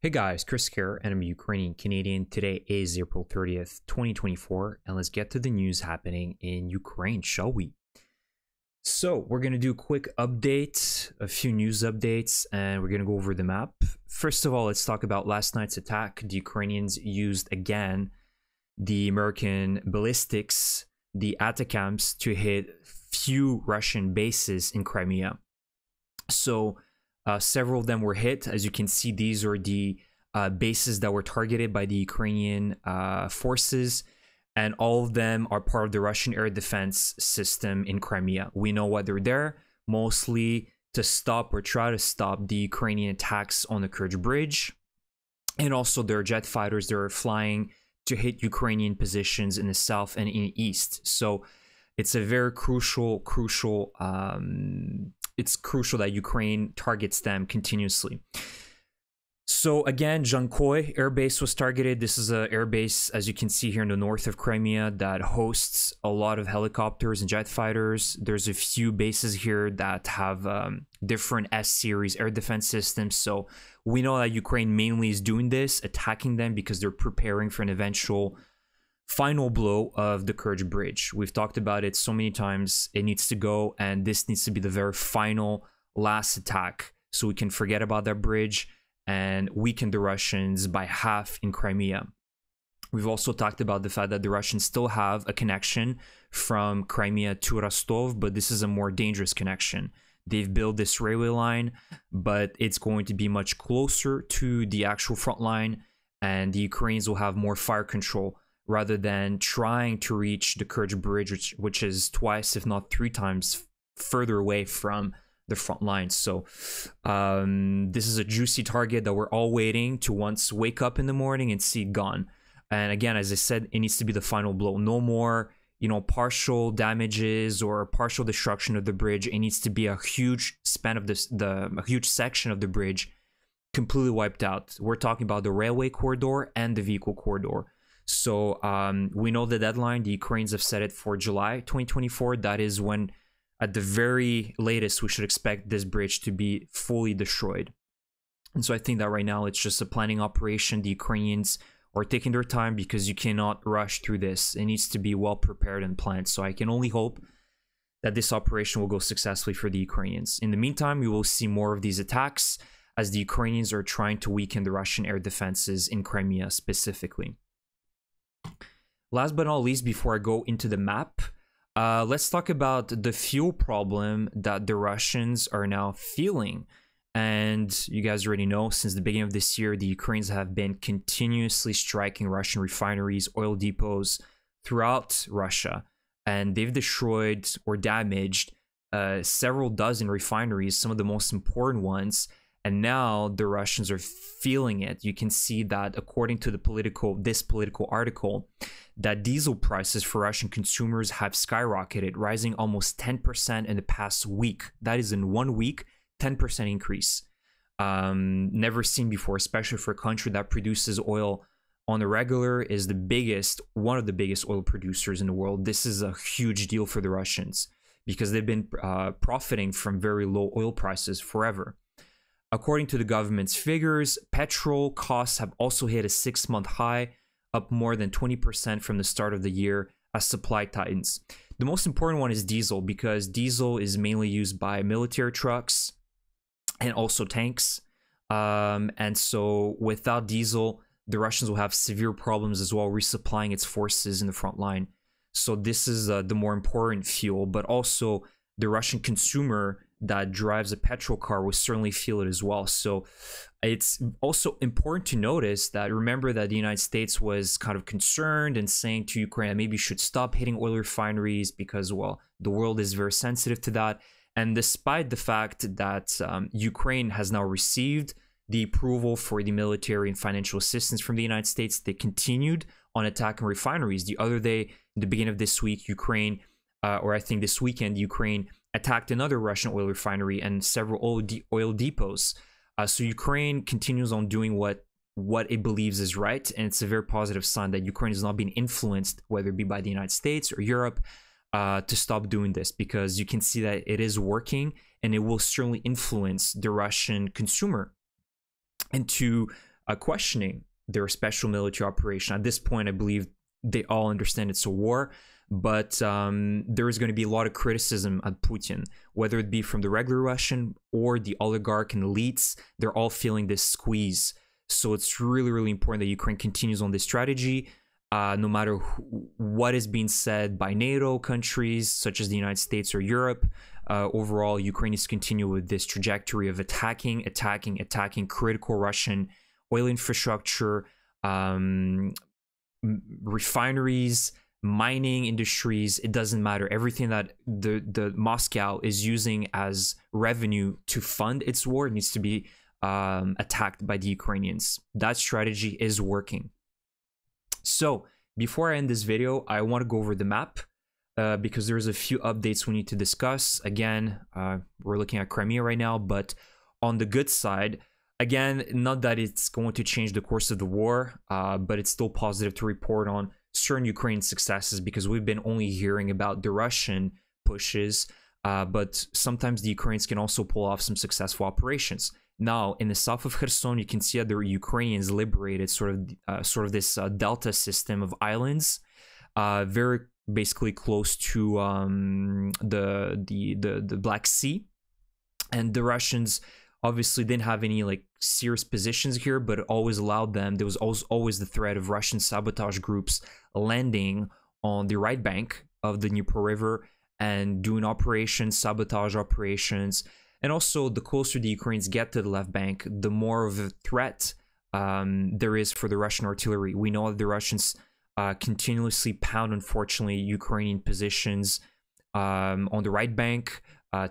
Hey guys, Chris here, and I'm Ukrainian Canadian. Today is April 30th, 2024, and let's get to the news happening in Ukraine, shall we? So, we're going to do a quick update, a few news updates, and we're going to go over the map. First of all, let's talk about last night's attack. The Ukrainians used again the American ballistics, the ATACMS, to hit few Russian bases in Crimea. So, several of them were hit. As you can see, these are the bases that were targeted by the Ukrainian forces, and all of them are part of the Russian air defense system in Crimea. We know why they're there, mostly to stop or try to stop the Ukrainian attacks on the Kerch Bridge, and also their jet fighters that are flying to hit Ukrainian positions in the south and in the east. So it's a very crucial it's crucial that Ukraine targets them continuously. So again, Jankoy air base was targeted. This is an air base, as you can see here in the north of Crimea, that hosts a lot of helicopters and jet fighters. There's a few bases here that have different S-series air defense systems. So we know that Ukraine mainly is doing this, attacking them because they're preparing for an eventual final blow of the Kerch Bridge. We've talked about it so many times. It needs to go, and this needs to be the very final last attack so we can forget about that bridge and weaken the Russians by half in Crimea. We've also talked about the fact that the Russians still have a connection from Crimea to Rostov, but this is a more dangerous connection. They've built this railway line, but it's going to be much closer to the actual front line, and the Ukrainians will have more fire control rather than trying to reach the Kerch Bridge, which is twice, if not three times, further away from the front line. So this is a juicy target that we're all waiting to once wake up in the morning and see it gone. And again, as I said, it needs to be the final blow. No more, partial damages or partial destruction of the bridge. It needs to be a huge span of a huge section of the bridge completely wiped out. We're talking about the railway corridor and the vehicle corridor. So we know the deadline. The Ukrainians have set it for July 2024. That is when, at the very latest, we should expect this bridge to be fully destroyed. And so I think that right now it's just a planning operation. The Ukrainians are taking their time because you cannot rush through this. It needs to be well prepared and planned. So I can only hope that this operation will go successfully for the Ukrainians. In the meantime, we will see more of these attacks as the Ukrainians are trying to weaken the Russian air defenses in Crimea specifically. Last but not least, before I go into the map, let's talk about the fuel problem that the Russians are now feeling. And you guys already know, since the beginning of this year, the Ukrainians have been continuously striking Russian refineries, oil depots throughout Russia. And they've destroyed or damaged several dozen refineries, some of the most important ones. And now the Russians are feeling it. You can see that according to this political article, that diesel prices for Russian consumers have skyrocketed, rising almost 10% in the past week. That is in 1 week, 10% increase. Never seen before, especially for a country that produces oil on the regular, is one of the biggest oil producers in the world. This is a huge deal for the Russians because they've been profiting from very low oil prices forever. According to the government's figures, petrol costs have also hit a 6-month high, up more than 20% from the start of the year as supply tightens. The most important one is diesel, because diesel is mainly used by military trucks and also tanks. And so without diesel, the Russians will have severe problems as well resupplying its forces in the front line. So this is the more important fuel, but also the Russian consumer that drives a petrol car will certainly feel it as well. So it's also important to notice that, remember that the United States was kind of concerned and saying to Ukraine, maybe you should stop hitting oil refineries because, well, the world is very sensitive to that. And despite the fact that Ukraine has now received the approval for the military and financial assistance from the United States, they continued on attacking refineries. The other day, in the beginning of this week, Ukraine, or I think this weekend, Ukraine attacked another Russian oil refinery and several oil depots. So Ukraine continues on doing what it believes is right, and it's a very positive sign that Ukraine is not being influenced, whether it be by the United States or Europe, to stop doing this, because you can see that it is working and it will certainly influence the Russian consumer into questioning their special military operation. At this point, I believe they all understand it's a war, but there is going to be a lot of criticism at Putin, whether it be from the regular Russian or the oligarch and elites. They're all feeling this squeeze. So it's really, really important that Ukraine continues on this strategy, no matter what is being said by NATO countries, such as the United States or Europe. Overall, Ukraine needs to continue with this trajectory of attacking critical Russian oil infrastructure, refineries, mining industries. It doesn't matter. Everything that the Moscow is using as revenue to fund its war needs to be attacked by the Ukrainians. That strategy is working. So before I end this video, I want to go over the map because there's a few updates we need to discuss. Again, we're looking at Crimea right now, but on the good side, again, not that it's going to change the course of the war, but it's still positive to report on certain Ukrainian successes, because we've been only hearing about the Russian pushes, but sometimes the Ukrainians can also pull off some successful operations. Now, in the south of Kherson, you can see that the Ukrainians liberated sort of this delta system of islands, very basically close to the Black Sea, and the Russians obviously didn't have any like serious positions here, but it always allowed them. There was always the threat of Russian sabotage groups landing on the right bank of the Dnieper River and doing operations, sabotage operations. And also, the closer the Ukrainians get to the left bank, the more of a threat there is for the Russian artillery. We know that the Russians continuously pound, unfortunately, Ukrainian positions on the right bank,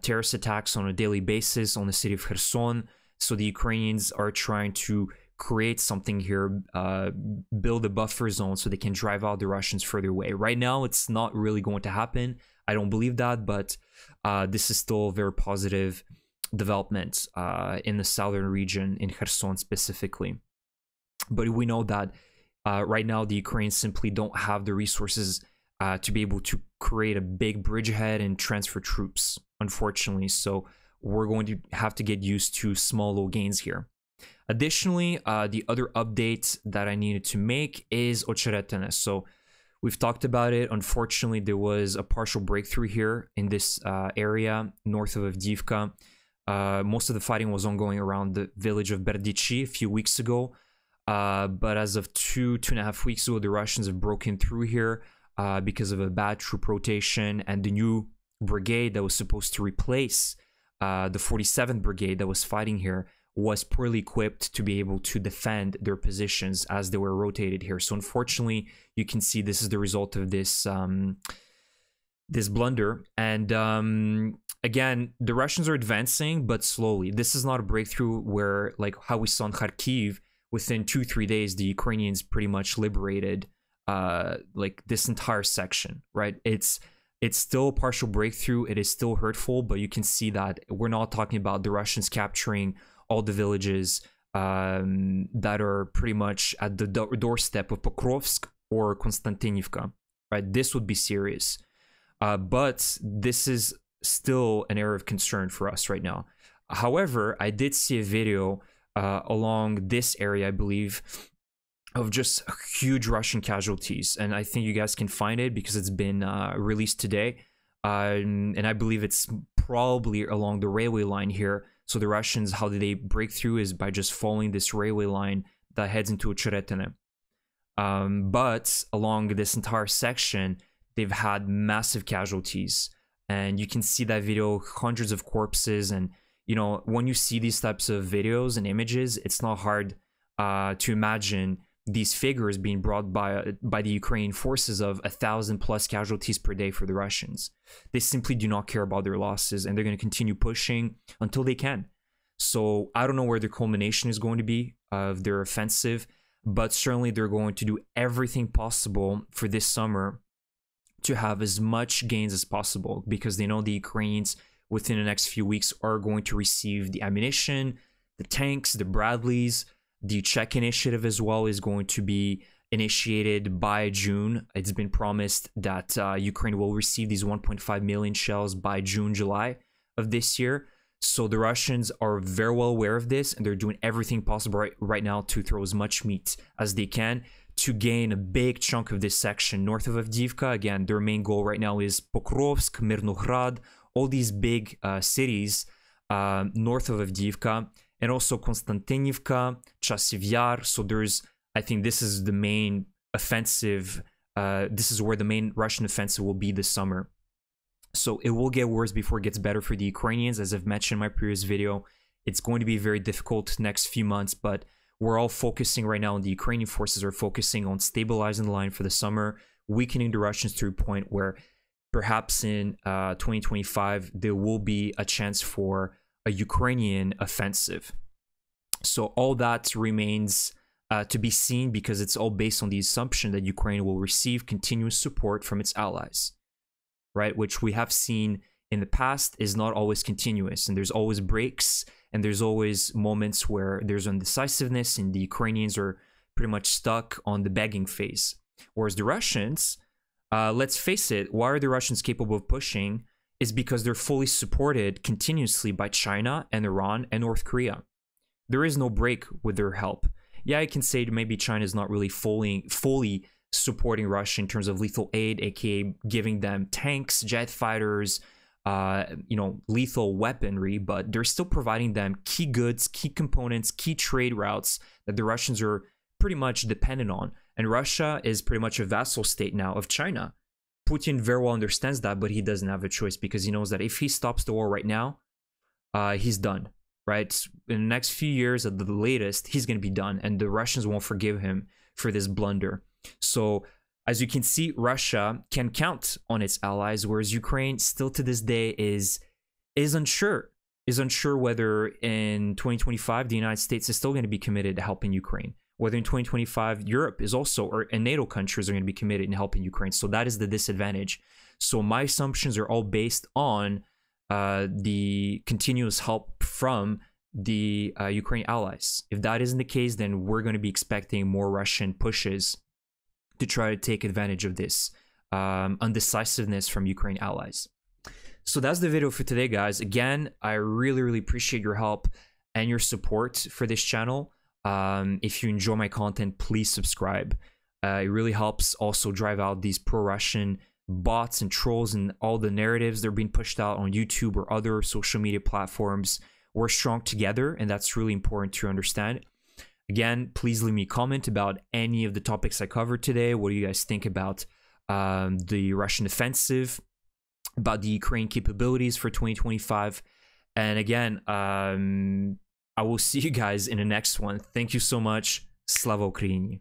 terrorist attacks on a daily basis on the city of Kherson. So the Ukrainians are trying to create something here, build a buffer zone so they can drive out the Russians further away. Right now, it's not really going to happen. I don't believe that, but this is still a very positive development in the southern region, in Kherson specifically. But we know that right now the Ukrainians simply don't have the resources to be able to create a big bridgehead and transfer troops, unfortunately. So we're going to have to get used to small, low gains here. Additionally, the other update that I needed to make is Ocheretine. So we've talked about it. Unfortunately, there was a partial breakthrough here in this area north of Avdiivka. Most of the fighting was ongoing around the village of Berdichi a few weeks ago. But as of two and a half weeks ago, the Russians have broken through here because of a bad troop rotation, and the new brigade that was supposed to replace the 47th Brigade that was fighting here was poorly equipped to be able to defend their positions as they were rotated here. So unfortunately, you can see this is the result of this this blunder. And again, the Russians are advancing, but slowly. This is not a breakthrough where, like how we saw in Kharkiv, within 2-3 days, the Ukrainians pretty much liberated like this entire section, right? It's still a partial breakthrough. It is still hurtful, but you can see that we're not talking about the Russians capturing all the villages that are pretty much at the doorstep of Pokrovsk or Konstantinivka, right? This would be serious. But this is still an area of concern for us right now. However, I did see a video along this area, I believe, of just huge Russian casualties. And I think you guys can find it because it's been released today. And I believe it's probably along the railway line here. So the Russians, how did they break through is by just following this railway line that heads into Ocheretine. But along this entire section, they've had massive casualties. And you can see that video, hundreds of corpses. And, you know, when you see these types of videos and images, it's not hard to imagine these figures being brought by the Ukrainian forces of 1,000+ casualties per day for the Russians. They simply do not care about their losses, and they're going to continue pushing until they can. So I don't know where the culmination is going to be of their offensive, but certainly they're going to do everything possible for this summer to have as much gains as possible, because they know the Ukrainians within the next few weeks are going to receive the ammunition, the tanks, the Bradleys. The Czech initiative as well is going to be initiated by June. It's been promised that Ukraine will receive these 1.5 million shells by June, July of this year. So the Russians are very well aware of this, and they're doing everything possible right now to throw as much meat as they can to gain a big chunk of this section north of Avdiivka. Again, their main goal right now is Pokrovsk, Mirnograd, all these big cities north of Avdiivka, and also Konstantinivka, Chasiv Yar. So there's, I think this is the main offensive. This is where the main Russian offensive will be this summer. So it will get worse before it gets better for the Ukrainians. As I've mentioned in my previous video, it's going to be very difficult next few months, but we're all focusing right now on the Ukrainian forces are focusing on stabilizing the line for the summer, weakening the Russians to a point where perhaps in 2025, there will be a chance for a Ukrainian offensive. So all that remains to be seen, because it's all based on the assumption that Ukraine will receive continuous support from its allies, right? Which we have seen in the past is not always continuous, and there's always breaks, and there's always moments where there's indecisiveness, and the Ukrainians are pretty much stuck on the begging phase. Whereas the Russians, let's face it, why are the Russians capable of pushing? Is because they're fully supported continuously by China and Iran and North Korea. There is no break with their help. Yeah, I can say that maybe China is not really fully supporting Russia in terms of lethal aid, aka giving them tanks, jet fighters, lethal weaponry, but they're still providing them key goods, key components, key trade routes that the Russians are pretty much dependent on. And Russia is pretty much a vassal state now of China. Putin very well understands that, but he doesn't have a choice, because he knows that if he stops the war right now, he's done, right? In the next few years at the latest, he's going to be done, and the Russians won't forgive him for this blunder. So as you can see, Russia can count on its allies, whereas Ukraine still to this day is unsure whether in 2025 the United States is still going to be committed to helping Ukraine. Whether in 2025 Europe is also, and NATO countries are going to be committed in helping Ukraine. So that is the disadvantage. So my assumptions are all based on the continuous help from the Ukrainian allies. If that isn't the case, then we're going to be expecting more Russian pushes to try to take advantage of this undecisiveness from Ukraine allies. So that's the video for today, guys. Again, I really appreciate your help and your support for this channel. If you enjoy my content, please subscribe. It really helps also drive out these pro-Russian bots and trolls and all the narratives that are being pushed out on YouTube or other social media platforms. We're strong together, and that's really important to understand. Again, please leave me a comment about any of the topics I covered today. What do you guys think about the Russian offensive, about the Ukraine capabilities for 2025? And again, I will see you guys in the next one. Thank you so much. Slava Ukraini.